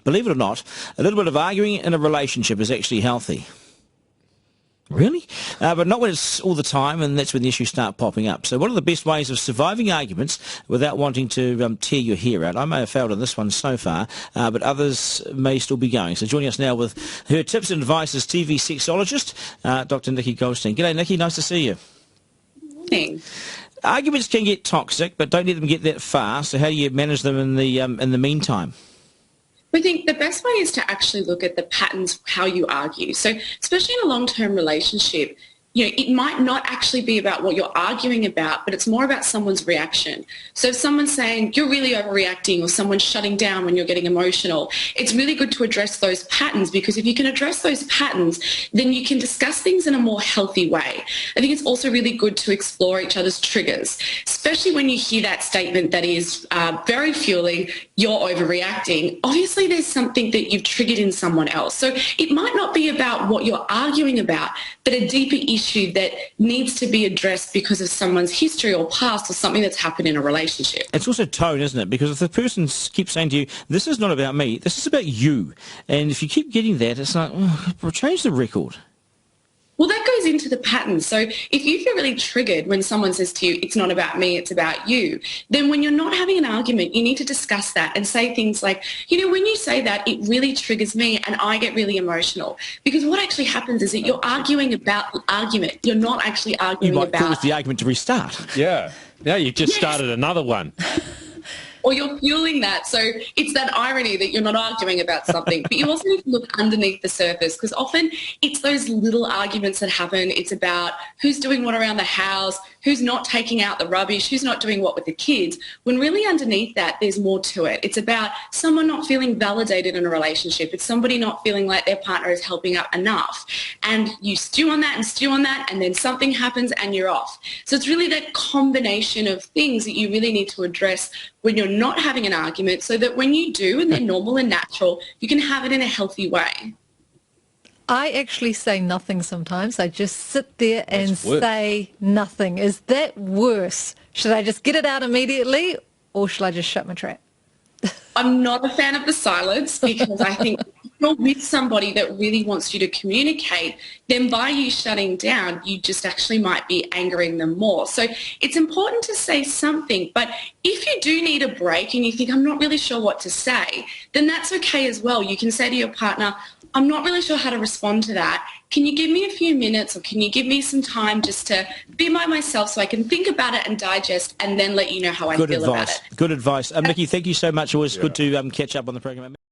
believe it or not, a little bit of arguing in a relationship is actually healthy. Really? But not when it's all the time, and that's when the issues start popping up. So what are the best ways of surviving arguments without wanting to tear your hair out? I may have failed on this one so far, but others may still be going. So joining us now with her tips and advice is TV sexologist, Dr. Nikki Goldstein. G'day, Nikki. Nice to see you. Morning. Arguments can get toxic, but don't let them get that far. So how do you manage them in the meantime? I think the best way is to actually look at the patterns, how you argue. So especially in a long-term relationship, it might not actually be about what you're arguing about, but it's more about someone's reaction. So if someone's saying you're really overreacting, or someone's shutting down when you're getting emotional, it's really good to address those patterns, because if you can address those patterns, then you can discuss things in a more healthy way. I think it's also really good to explore each other's triggers, especially when you hear that statement that is very fueling, you're overreacting. Obviously there's something that you've triggered in someone else. So it might not be about what you're arguing about, but a deeper issue that needs to be addressed because of someone's history or past, or something that's happened in a relationship. It's also tone, isn't it? Because if the person keeps saying to you, this is not about me, this is about you, and if you keep getting that, it's like, change the record. Well, that goes into the pattern. So if you feel really triggered when someone says to you, it's not about me, it's about you, then when you're not having an argument, you need to discuss that and say things like, when you say that, it really triggers me and I get really emotional. Because what actually happens is that you're arguing about the argument. You're not actually arguing about... You might cause the argument to restart. Yeah. Yeah, you just started another one. Or you're fueling that. So it's that irony that you're not arguing about something, but you also need to look underneath the surface, because often it's those little arguments that happen. It's about who's doing what around the house, who's not taking out the rubbish, who's not doing what with the kids, when really underneath that there's more to it. It's about someone not feeling validated in a relationship. It's somebody not feeling like their partner is helping out enough. And you stew on that and stew on that, and then something happens and you're off. So it's really that combination of things that you really need to address when you're not having an argument, so that when you do and they're normal and natural, you can have it in a healthy way. I actually say nothing sometimes. I just sit there and say nothing. Is that worse? Should I just get it out immediately, or should I just shut my trap? I'm not a fan of the silence, because I think if you're with somebody that really wants you to communicate, then by you shutting down, you just actually might be angering them more. So it's important to say something, but if you do need a break and you think, I'm not really sure what to say, then that's okay as well. You can say to your partner, I'm not really sure how to respond to that. Can you give me a few minutes, or can you give me some time just to be by myself so I can think about it and digest, and then let you know how I feel about it? Good advice. Nikki, thank you so much. Always good to catch up on the program.